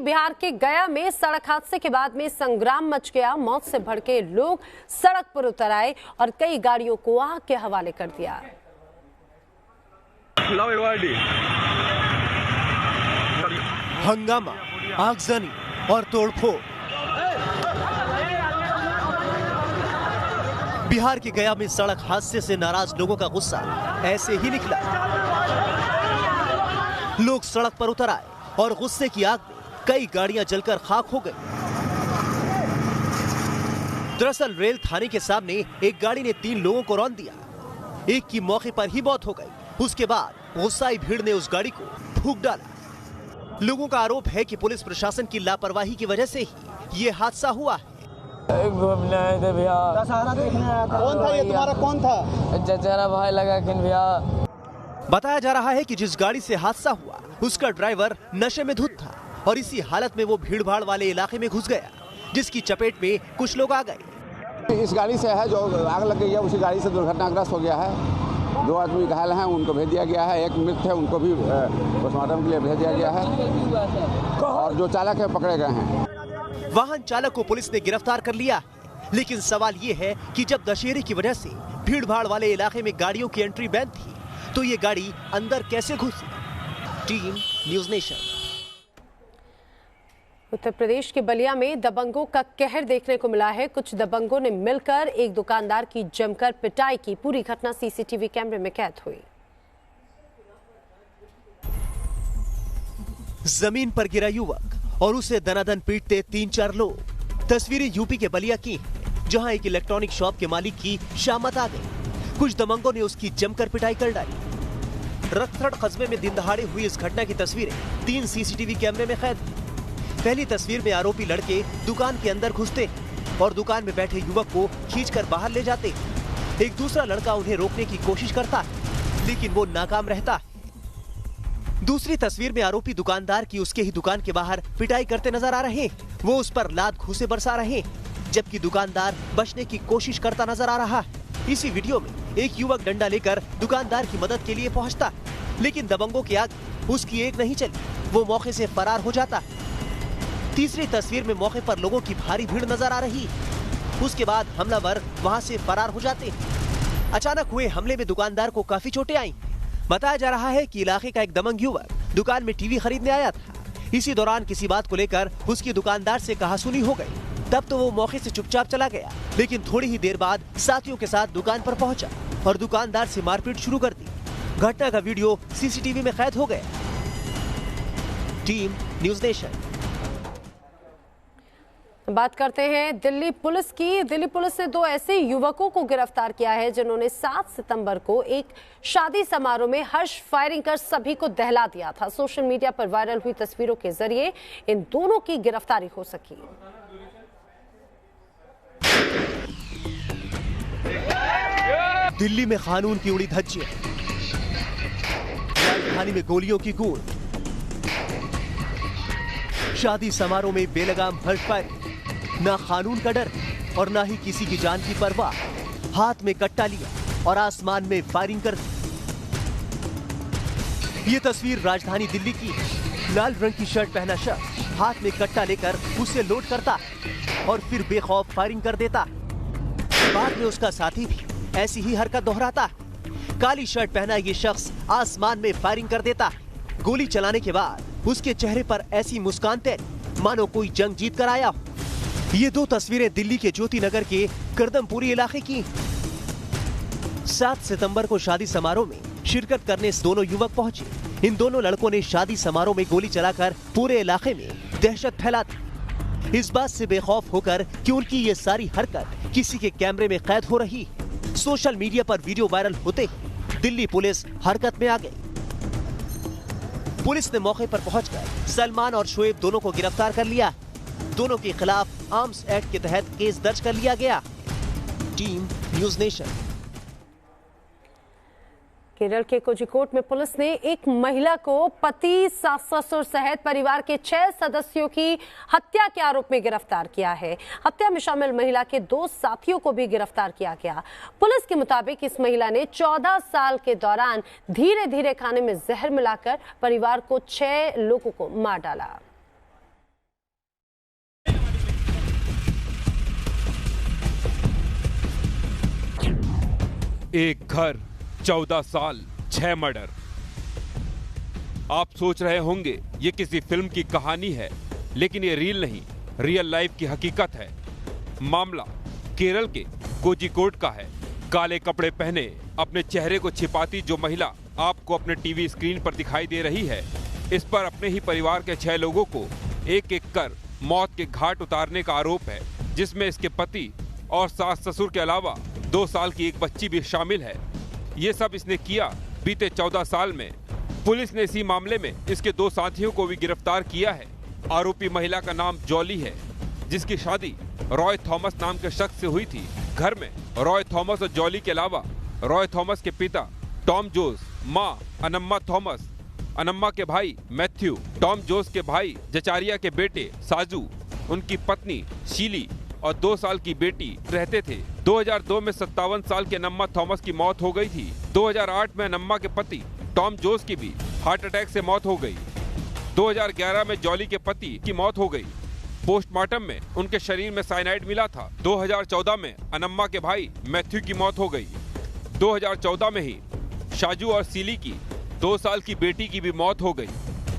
बिहार के गया में सड़क हादसे के बाद में संग्राम मच गया। मौत से भड़के लोग सड़क पर उतर आए और कई गाड़ियों को आग के हवाले कर दिया। हंगामा, आगजनी और तोड़फोड़। बिहार के गया में सड़क हादसे से नाराज लोगों का गुस्सा ऐसे ही निकला। लोग सड़क पर उतर आए और गुस्से की आग में कई गाड़ियां जलकर खाक हो गई। दरअसल रेल थाने के सामने एक गाड़ी ने 3 लोगों को रौंद दिया। एक की मौके पर ही मौत हो गई। उसके बाद गुस्साई भीड़ ने उस गाड़ी को फूंक डाला। लोगों का आरोप है कि पुलिस प्रशासन की लापरवाही की वजह से ही ये हादसा हुआ है। घूमने आए थे भैया। कौन था ये तुम्हारा? कौन था? चचेरा भाई लगा कि भैया। बताया जा रहा है कि जिस गाड़ी से हादसा हुआ उसका ड्राइवर नशे में धुत था और इसी हालत में वो भीड़-भाड़ वाले इलाके में घुस गया, जिसकी चपेट में कुछ लोग आ गए। इस गाड़ी से है जो आग लग गई है, उसी गाड़ी से दुर्घटनाग्रस्त हो गया है। 2 आदमी घायल हैं, उनको भेज दिया गया है। एक मृत है, उनको भी पोस्टमार्टम के लिए भेज दिया गया है और जो चालक है पकड़े गए हैं। वाहन चालक को पुलिस ने गिरफ्तार कर लिया, लेकिन सवाल ये है कि जब दशहरे की वजह से भीड़-भाड़ वाले इलाके में गाड़ियों की एंट्री बैन थी, तो ये गाड़ी अंदर कैसे घुसी? Team News Nation. Uttar Pradesh के बलिया में दबंगों का कहर देखने को मिला है। कुछ दबंगों ने मिलकर एक दुकानदार की जमकर पिटाई की। पूरी घटना सीसीटीवी कैमरे में कैद हुई। जमीन पर गिरा युवक और उसे दनादन पीटते 3-4 लोग। तस्वीरें यूपी के बलिया की, जहां एक इलेक्ट्रॉनिक शॉप के मालिक की शामत आ गई। कुछ दबंगों ने उसकी जमकर पिटाई कर डाली। रक्थड़ कस्बे में दिन दहाड़े हुई इस घटना की तस्वीरें 3 सीसीटीवी कैमरे में कैद। पहली तस्वीर में आरोपी लड़के दुकान के अंदर घुसते और दुकान में बैठे युवक को खींचकर बाहर ले जाते। एक दूसरा लड़का उन्हें रोकने की कोशिश करता है, लेकिन वो नाकाम रहता है। दूसरी तस्वीर में आरोपी दुकानदार की उसके ही दुकान के बाहर पिटाई करते नजर आ रहे हैं। वो उस पर लात घूंसे बरसा रहे हैं, जबकि दुकानदार बचने की कोशिश करता नजर आ रहा है। इसी वीडियो में एक युवक डंडा लेकर दुकानदार की मदद के लिए पहुंचता, लेकिन दबंगों के आगे उसकी एक नहीं चली। वो मौके से फरार हो जाता। तीसरी तस्वीर में मौके पर लोगों की भारी भीड़ नजर आ रही। उसके बाद हमलावर वहां से फरार हो जाते। अचानक हुए हमले में दुकानदार को काफी चोटें आई। बताया जा रहा है कि इलाके का एक दबंग युवक दुकान में टीवी खरीदने आया था। इसी दौरान किसी बात को लेकर उसकी दुकानदार से कहासुनी हो गई। तब तो वो मौके से चुपचाप चला गया, लेकिन थोड़ी ही देर बाद साथियों के साथ दुकान पर पहुंचा और दुकानदार से मारपीट शुरू कर दी। घटना का वीडियो सीसीटीवी में कैद हो गया। Team News nation. बात करते हैं दिल्ली पुलिस की। दिल्ली पुलिस ने 2 ऐसे युवकों को गिरफ्तार किया है जिन्होंने 7 सितंबर को एक शादी समारोह में हर्ष फायरिंग कर सभी को दहला दिया था। सोशल मीडिया पर वायरल हुई तस्वीरों के जरिए इन दोनों की गिरफ्तारी हो सकी। दिल्ली में कानून की उड़ी धज्जियां, राजधानी में गोलियों की गूंज, शादी समारोह में बेलगाम हर्ष फायरिंग। ना कानून का डर और ना ही किसी की जान की परवाह। हाथ में कट्टा लिया और आसमान में फायरिंग कर दी। ये तस्वीर राजधानी दिल्ली की। लाल रंग की शर्ट पहना शख्स हाथ में कट्टा लेकर उसे लोड करता और फिर बेखौफ फायरिंग कर देता। बाद में उसका साथी भी ऐसी ही हरकत दोहराता। काली शर्ट पहना ये शख्स आसमान में फायरिंग कर देता। गोली चलाने के बाद उसके चेहरे पर ऐसी मुस्कान तैरी मानो कोई जंग जीत कर आया हो। ये 2 तस्वीरें दिल्ली के ज्योति नगर के करदमपुरी इलाके की। 7 सितंबर को शादी समारोह में शिरकत करने दोनों युवक पहुंचे। इन दोनों लड़कों ने शादी समारोह में गोली चलाकर पूरे इलाके में दहशत फैला दी। इस बात से बेखौफ होकर कि उनकी ये सारी हरकत किसी के कैमरे में कैद हो रही। सोशल मीडिया पर वीडियो वायरल होते ही दिल्ली पुलिस हरकत में आ गई। पुलिस ने मौके पर पहुंचकर सलमान और शोएब दोनों को गिरफ्तार कर लिया। दोनों के खिलाफ आर्म्स एक्ट के तहत केस दर्ज कर लिया गया। Team News nation. केरल के कोझिकोड में पुलिस ने एक महिला को पति, सास ससुर सहित परिवार के 6 सदस्यों की हत्या के आरोप में गिरफ्तार किया है। हत्या में शामिल महिला के 2 साथियों को भी गिरफ्तार किया गया। पुलिस के मुताबिक इस महिला ने 14 साल के दौरान धीरे धीरे खाने में जहर मिलाकर परिवार को 6 लोगों को मार डाला। एक घर, 14 साल, 6 मर्डर। आप सोच रहे होंगे ये किसी फिल्म की कहानी है, लेकिन ये रील नहीं, रियल लाइफ की हकीकत है। मामला केरल के कोझिकोड का है। काले कपड़े पहने अपने चेहरे को छिपाती जो महिला आपको अपने टीवी स्क्रीन पर दिखाई दे रही है, इस पर अपने ही परिवार के 6 लोगों को एक एक कर मौत के घाट उतारने का आरोप है, जिसमें इसके पति और सास ससुर के अलावा 2 साल की एक बच्ची भी शामिल है। ये सब इसने किया बीते 14 साल में। पुलिस ने इसी मामले में इसके 2 साथियों को भी गिरफ्तार किया है। आरोपी महिला का नाम जॉली है, जिसकी शादी रॉय थॉमस नाम के शख्स से हुई थी। घर में रॉय थॉमस और जॉली के अलावा रॉय थॉमस के पिता टॉम जोस, माँ अनम्मा थॉमस, अनम्मा के भाई मैथ्यू, टॉम जोस के भाई जचारिया के बेटे साजू, उनकी पत्नी शीली और 2 साल की बेटी रहते थे। 2002 में 57 साल के अनम्मा थॉमस की मौत हो गई थी। 2008 में अनम्मा के पति टॉम जोस की भी हार्ट अटैक से मौत हो गई। 2011 में जॉली के पति की मौत हो गई। पोस्टमार्टम में उनके शरीर में साइनाइड मिला था। 2014 में अनम्मा के भाई मैथ्यू की मौत हो गई। 2014 में ही शाजू और सीली की 2 साल की बेटी की भी मौत हो गई।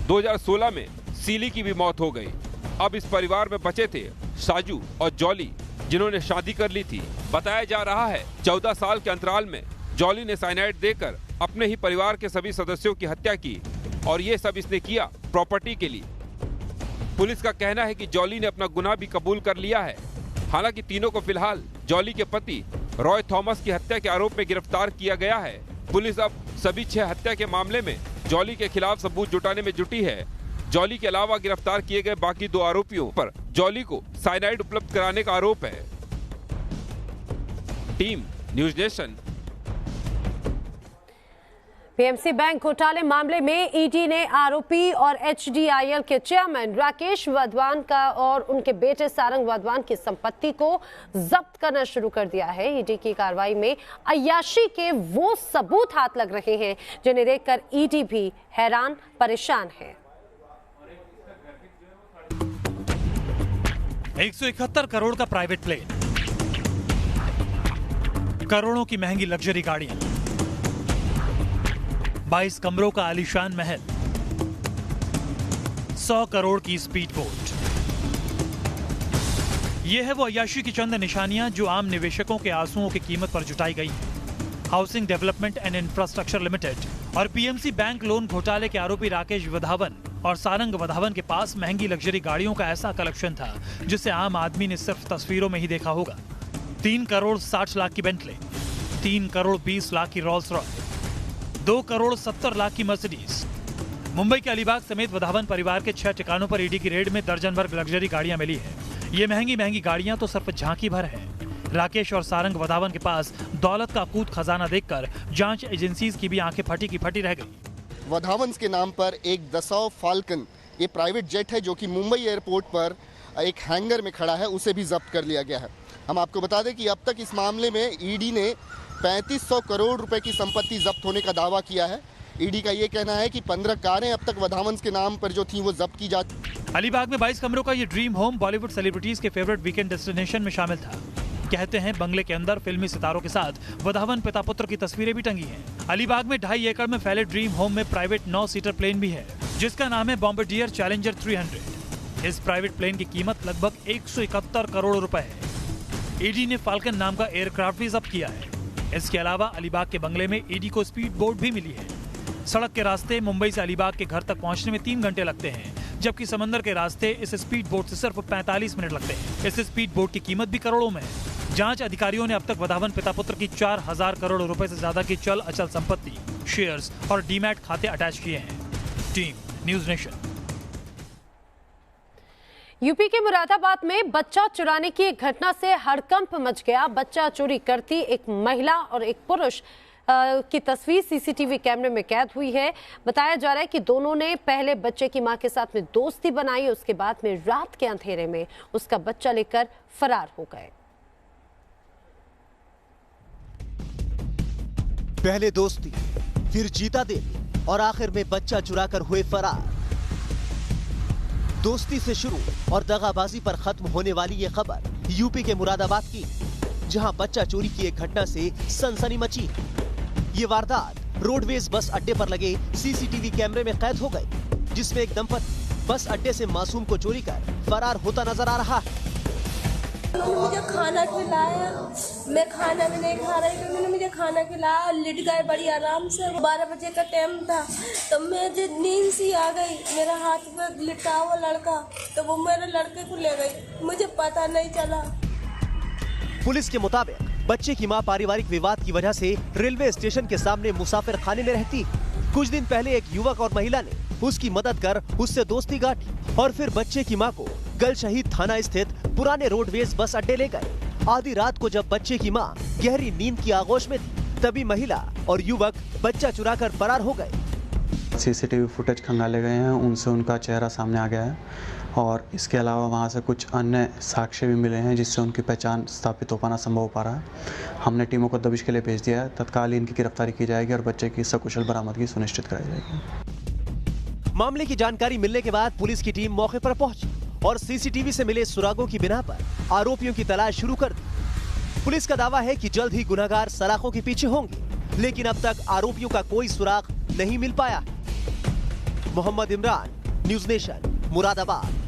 2016 में सीली की भी मौत हो गई। अब इस परिवार में बचे थे साजू और जॉली, जिन्होंने शादी कर ली थी। बताया जा रहा है 14 साल के अंतराल में जॉली ने साइनाइड देकर अपने ही परिवार के सभी सदस्यों की हत्या की, और ये सब इसने किया प्रॉपर्टी के लिए। पुलिस का कहना है कि जॉली ने अपना गुनाह भी कबूल कर लिया है। हालांकि तीनों को फिलहाल जॉली के पति रॉय थॉमस की हत्या के आरोप में गिरफ्तार किया गया है। पुलिस अब सभी 6 हत्या के मामले में जॉली के खिलाफ सबूत जुटाने में जुटी है। जॉली के अलावा गिरफ्तार किए गए बाकी 2 आरोपियों पर जॉली को साइनाइड उपलब्ध कराने का आरोप है। Team News nation. PMC bank घोटाले मामले में ईडी ने आरोपी और एचडीआईएल के चेयरमैन राकेश वाधवान का और उनके बेटे सारंग वाधवान की संपत्ति को जब्त करना शुरू कर दिया है। ईडी की कार्रवाई में अय्याशी के वो सबूत हाथ लग रहे हैं जिन्हें देखकर ईडी भी हैरान परेशान है। 171 करोड़ का प्राइवेट प्लेन, करोड़ों की महंगी लग्जरी गाड़ियां, 22 कमरों का आलीशान महल, 100 करोड़ की स्पीड बोट। ये है वो अय्याशी की चंद निशानियां जो आम निवेशकों के आंसुओं की कीमत पर जुटाई गई हैं। Housing development and infrastructure limited और पीएमसी बैंक लोन घोटाले के आरोपी राकेश वाधवन और सारंग वाधवन के पास महंगी लग्जरी गाड़ियों का ऐसा कलेक्शन था जिसे आम आदमी ने सिर्फ तस्वीरों में ही देखा होगा। 3 करोड़ 60 लाख की बेंटले, 3 करोड़ 20 लाख की रोल्स रॉयस, 2 करोड़ 70 लाख की मर्सिडीज। मुंबई के अलीबाग समेत वाधवन परिवार के 6 ठिकानों पर ईडी की रेड में दर्जन भर लग्जरी गाड़ियां मिली है। ये महंगी गाड़ियां तो सिर्फ झांकी भर है। राकेश और सारंग वाधवन के पास दौलत का अकूत खजाना देखकर जांच एजेंसीज की भी आंखें फटी की फटी रह गई। वाधवन के नाम पर एक दसॉ फाल्कन, ये प्राइवेट जेट है जो कि मुंबई एयरपोर्ट पर एक हैंगर में खड़ा है, उसे भी जब्त कर लिया गया है। हम आपको बता दें कि अब तक इस मामले में ईडी ने 3500 करोड़ रुपए की संपत्ति जब्त होने का दावा किया है। ईडी का ये कहना है कि 15 कारें अब तक वाधवन के नाम पर जो थी वो जब्त की जा चुकी। अलीबाग में 22 कमरों का ये ड्रीम होम बॉलीवुड सेलिब्रिटीज के फेवरेट वीकेंड डेस्टिनेशन में शामिल था। कहते हैं बंगले के अंदर फिल्मी सितारों के साथ वाधवन पिता पुत्र की तस्वीरें भी टंगी हैं। अलीबाग में 2.5 एकड़ में फैले ड्रीम होम में प्राइवेट 9 सीटर प्लेन भी है, जिसका नाम है बॉम्बार्डियर चैलेंजर 300। इस प्राइवेट प्लेन की कीमत लगभग 171 करोड़ रुपए है। ईडी ने फाल्कन नाम का एयरक्राफ्ट भी जब्त किया है। इसके अलावा अलीबाग के बंगले में ईडी को स्पीड बोट भी मिली है। सड़क के रास्ते मुंबई से अलीबाग के घर तक पहुंचने में 3 घंटे लगते हैं, जबकि समंदर के रास्ते इस स्पीड बोट से सिर्फ 45 मिनट लगते हैं। इस स्पीड बोट की कीमत भी करोड़ों में है। जांच अधिकारियों ने अब तक वाधवन पिता पुत्र की 4000 करोड़ रुपए से ज्यादा की चल अचल संपत्ति, शेयर्स और डीमैट खाते अटैच किए हैं। Team News nation. यूपी के मुरादाबाद में बच्चा चुराने की एक घटना से हड़कंप मच गया। बच्चा चोरी करती एक महिला और एक पुरुष की तस्वीर सीसीटीवी कैमरे में कैद हुई है। बताया जा रहा है कि दोनों ने पहले बच्चे की मां के साथ में दोस्ती बनाई, उसके बाद में रात के अंधेरे में उसका बच्चा लेकर फरार हो गए। पहले दोस्ती, फिर जीता दिल और आखिर में बच्चा चुराकर हुए फरार। दोस्ती से शुरू और दगाबाजी पर खत्म होने वाली ये खबर यूपी के मुरादाबाद की, जहां बच्चा चोरी की एक घटना से सनसनी मची। ये वारदात रोडवेज बस अड्डे पर लगे सीसीटीवी कैमरे में कैद हो गई, जिसमें एक दंपति बस अड्डे से मासूम को चोरी कर फरार होता नजर आ रहा है। उन्होंने मुझे खाना खिलाया, मैं खाना भी नहीं खा रही थी, उन्होंने मुझे खाना खिलाया और लेट गए बड़ी आराम से। 12 बजे का टाइम था तो मुझे नींद सी आ गई, मेरा हाथ में लिटा हुआ लड़का, तो वो मेरे लड़के को ले गई, मुझे पता नहीं चला। पुलिस के मुताबिक बच्चे की मां पारिवारिक विवाद की वजह से रेलवे स्टेशन के सामने मुसाफिर खाने में रहती। कुछ दिन पहले एक युवक और महिला ने उसकी मदद कर उससे दोस्ती गांठी और फिर बच्चे की मां को गल शहीद थाना स्थित पुराने रोडवेज बस अड्डे ले गए। आधी रात को जब बच्चे की मां गहरी नींद की आगोश में थी, तभी महिला और युवक बच्चा चुराकर फरार हो गए। सीसीटीवी फुटेज खंगाले गए हैं, उनसे उनका चेहरा सामने आ गया है और इसके अलावा वहां से कुछ अन्य साक्ष्य भी मिले हैं जिससे उनकी पहचान स्थापित हो पाना संभव हो पा रहा है। हमने टीमों को दबिश के लिए भेज दिया है, तत्काल इनकी गिरफ्तारी की जाएगी और बच्चे की सकुशल बरामदगी सुनिश्चित कराई जाएगी। मामले की जानकारी मिलने के बाद पुलिस की टीम मौके पर पहुंची और सीसीटीवी से मिले सुरागों की बिना पर आरोपियों की तलाश शुरू कर दी। पुलिस का दावा है कि जल्द ही गुनहगार सलाखों के पीछे होंगे, लेकिन अब तक आरोपियों का कोई सुराग नहीं मिल पाया। Mohammad Imran, News Nation, Moradabad.